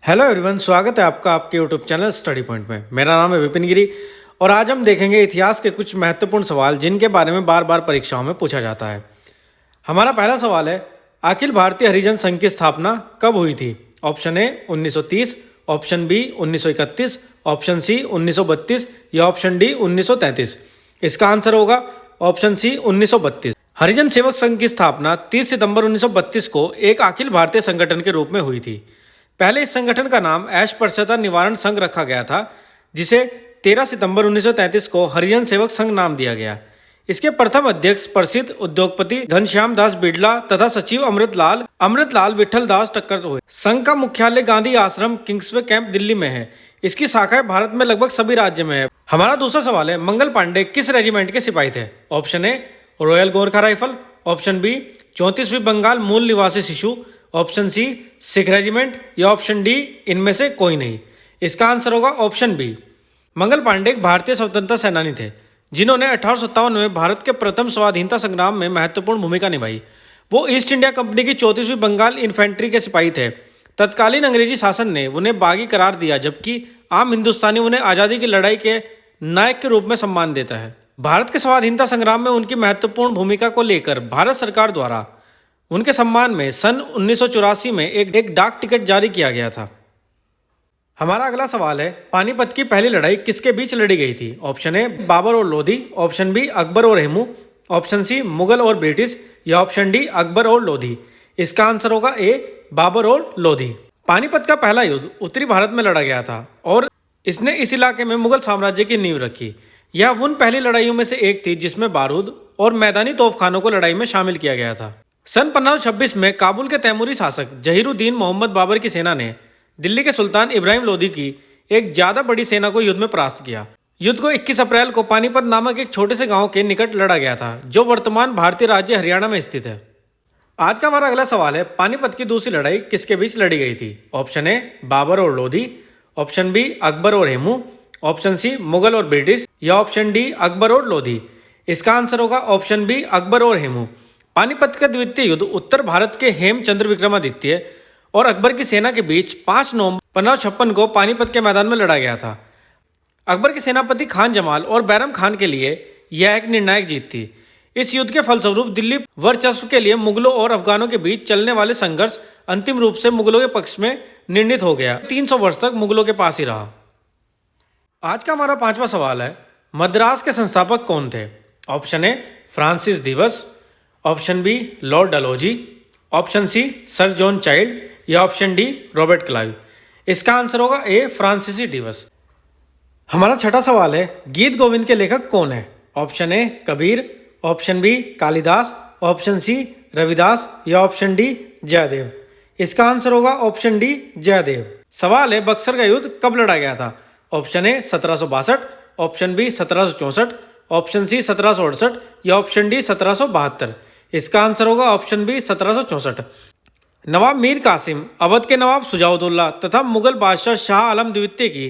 Hello everyone, स्वागत है आपका आपके यूट्यूब चैनल स्टडी पॉइंट में। मेरा नाम है विपिन गिरी और आज हम देखेंगे इतिहास के कुछ महत्वपूर्ण सवाल जिनके बारे में बार बार परीक्षाओं में पूछा जाता है। हमारा पहला सवाल है, अखिल भारतीय हरिजन संघ की स्थापना कब हुई थी? Option A 1930, option B 1931, option C 1932 या ऑप्शन डी 1933। इसका आंसर होगा ऑप्शन सी 1932। हरिजन सेवक संघ की स्थापना 30 सितंबर 1932 को एक अखिल भारतीय संगठन के रूप में हुई थी। पहले इस संगठन का नाम अस्पृश्यता निवारण संघ रखा गया था, जिसे 13 सितंबर 1933 को हरिजन सेवक संघ नाम दिया गया। इसके प्रथम अध्यक्ष प्रसिद्ध उद्योगपति घनश्याम दास बिड़ला तथा सचिव अमृतलाल विठल दास टक्कर हुए। संघ का मुख्यालय गांधी आश्रम किंग्सवे कैंप दिल्ली में है। इसकी शाखाएं भारत में लगभग सभी राज्य में है। हमारा दूसरा सवाल है, मंगल पांडे किस रेजिमेंट के सिपाही थे? Option A royal Gorkha rifle, option B 34वीं बंगाल मूल निवासी शिशु, ऑप्शन सी सिख रेजिमेंट या ऑप्शन डी इनमें से कोई नहीं। इसका आंसर होगा ऑप्शन बी। मंगल पांडे एक भारतीय स्वतंत्रता सेनानी थे जिन्होंने 1857 में भारत के प्रथम स्वाधीनता संग्राम में महत्वपूर्ण भूमिका निभाई। वो ईस्ट इंडिया कंपनी की 34वीं बंगाल इन्फेंट्री के सिपाही थे। तत्कालीन अंग्रेजी शासन ने उन्हें बागी करार दिया, जबकि आम हिंदुस्तानी उन्हें आज़ादी की लड़ाई के नायक के रूप में सम्मान देता है। भारत के स्वाधीनता संग्राम में उनकी महत्वपूर्ण भूमिका को लेकर भारत सरकार द्वारा उनके सम्मान में सन 1984 में एक डाक टिकट जारी किया गया था। हमारा अगला सवाल है, पानीपत की पहली लड़ाई किसके बीच लड़ी गई थी? ऑप्शन ए बाबर और लोधी, ऑप्शन बी अकबर और हेमू, ऑप्शन सी मुगल और ब्रिटिश या ऑप्शन डी अकबर और लोधी। इसका आंसर होगा ए बाबर और लोधी। पानीपत का पहला युद्ध उत्तरी भारत में लड़ा गया था और इसने इस इलाके में मुगल साम्राज्य की नींव रखी। यह उन पहली लड़ाइयों में से एक थी जिसमें बारूद और मैदानी तोपखानों को लड़ाई में शामिल किया गया था। सन 1526 में काबुल के तैमूरी शासक जहीरुद्दीन मोहम्मद बाबर की सेना ने दिल्ली के सुल्तान इब्राहिम लोदी की एक ज्यादा बड़ी सेना को युद्ध में परास्त किया। युद्ध को 21 अप्रैल को पानीपत नामक एक छोटे से गांव के निकट लड़ा गया था, जो वर्तमान भारतीय राज्य हरियाणा में स्थित है। आज का हमारा अगला सवाल है, पानीपत की दूसरी लड़ाई किसके बीच लड़ी गई थी? ऑप्शन ए बाबर और लोधी, ऑप्शन बी अकबर और हेमू, ऑप्शन सी मुगल और ब्रिटिश या ऑप्शन डी अकबर और लोधी। इसका आंसर होगा ऑप्शन बी अकबर और हेमू। पानीपत का द्वितीय युद्ध उत्तर भारत के हेमचंद्र विक्रमादित्य और अकबर की सेना के बीच 5 नवंबर 1556 को पानीपत के मैदान में लड़ा गया था। अकबर के सेनापति खान जमाल और बैरम खान के लिए यह एक निर्णायक जीत थी। इस युद्ध के फलस्वरूप दिल्ली वर्चस्व के लिए मुगलों और अफगानों के बीच चलने वाले संघर्ष अंतिम रूप से मुगलों के पक्ष में निर्णित हो गया। 300 वर्ष तक मुगलों के पास ही रहा। आज का हमारा पांचवा सवाल है, मद्रास के संस्थापक कौन थे? Option A Francis Day, option B Lord Dalhousie, option C sir John Child या ऑप्शन डी रॉबर्ट क्लाइव। इसका आंसर होगा ए फ्रांसिसी डिवस। हमारा छठा सवाल है, गीत गोविंद के लेखक कौन है? Option A Kabir, option B Kalidas, option C Ravidas या ऑप्शन डी जयदेव। इसका आंसर होगा ऑप्शन डी जयदेव। सवाल है, बक्सर का युद्ध कब लड़ा गया था? Option A 1762, option B 1764, option C 1768 या ऑप्शन डी 1772। इसका आंसर होगा ऑप्शन बी 1764। नवाब मीर कासिम, अवध के नवाब सुजाउद्दौला तथा मुगल बादशाह शाह आलम द्वितीय की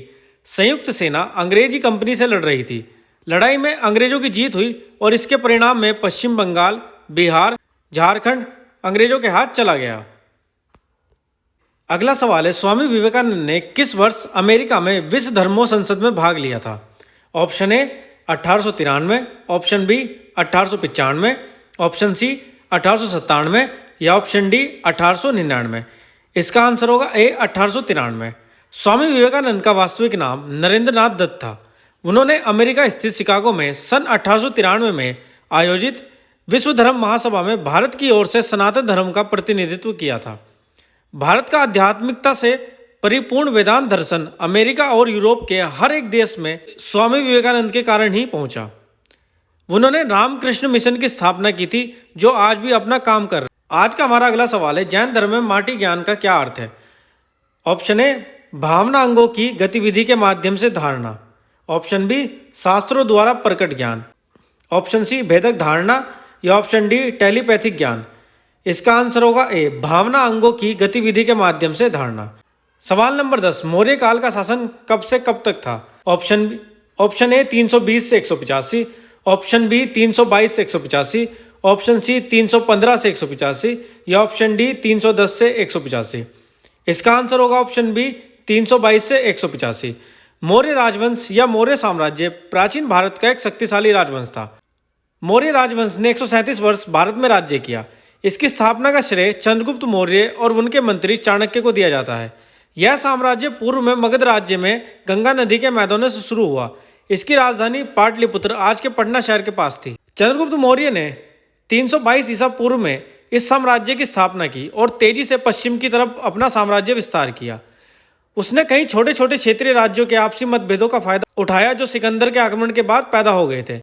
संयुक्त सेना अंग्रेजी कंपनी से लड़ रही थी। लड़ाई में अंग्रेजों की जीत हुई और इसके परिणाम में पश्चिम बंगाल, बिहार, झारखंड अंग्रेजों के हाथ चला गया। अगला सवाल है, स्वामी विवेकानंद ने किस वर्ष अमेरिका में विश्व धर्मों संसद में भाग लिया था? Option A 1893, option B 1895, option C 1897 या ऑप्शन डी 1899। इसका आंसर होगा ए 1893। स्वामी विवेकानंद का वास्तविक नाम नरेंद्र नाथ दत्त था। उन्होंने अमेरिका स्थित शिकागो में सन 1893 में आयोजित विश्व धर्म महासभा में भारत की ओर से सनातन धर्म का प्रतिनिधित्व किया था। भारत का आध्यात्मिकता से परिपूर्ण वेदांत दर्शन अमेरिका और यूरोप के हर एक देश में स्वामी विवेकानंद के कारण ही पहुंचा। उन्होंने रामकृष्ण मिशन की स्थापना की थी, जो आज भी अपना काम कर रहा है। आज का हमारा अगला सवाल है, जैन धर्म में माटी ज्ञान का क्या अर्थ है? ऑप्शन ए भावना अंगों की गतिविधि के माध्यम से धारणा, ऑप्शन बी शास्त्रों द्वारा प्रकट ज्ञान, ऑप्शन सी भेदक धारणा या ऑप्शन डी टेलीपैथिक ज्ञान। इसका आंसर होगा ए भावना अंगों की गतिविधि के माध्यम से धारणा। सवाल नंबर 10, मौर्य काल का शासन कब से कब तक था? ऑप्शन ए 320 से 185, ऑप्शन बी 322 से 185, ऑप्शन सी 315 से 185 या ऑप्शन डी 310 से 185। इसका आंसर होगा ऑप्शन बी 322 से 185। मौर्य राजवंश या मौर्य साम्राज्य प्राचीन भारत का एक शक्तिशाली राजवंश था। मौर्य राजवंश ने 137 वर्ष भारत में राज्य किया। इसकी स्थापना का श्रेय चंद्रगुप्त मौर्य और उनके मंत्री चाणक्य को दिया जाता है। यह साम्राज्य पूर्व में मगध राज्य में गंगा नदी के मैदानों से शुरू हुआ। इसकी राजधानी पाटलिपुत्र आज के पटना शहर के पास थी। चंद्रगुप्त मौर्य ने 322 ईसा पूर्व में इस साम्राज्य की स्थापना की और तेजी से पश्चिम की तरफ अपना साम्राज्य विस्तार किया। उसने कई छोटे छोटे क्षेत्रीय राज्यों के आपसी मतभेदों का फायदा उठाया जो सिकंदर के आक्रमण के बाद पैदा हो गए थे।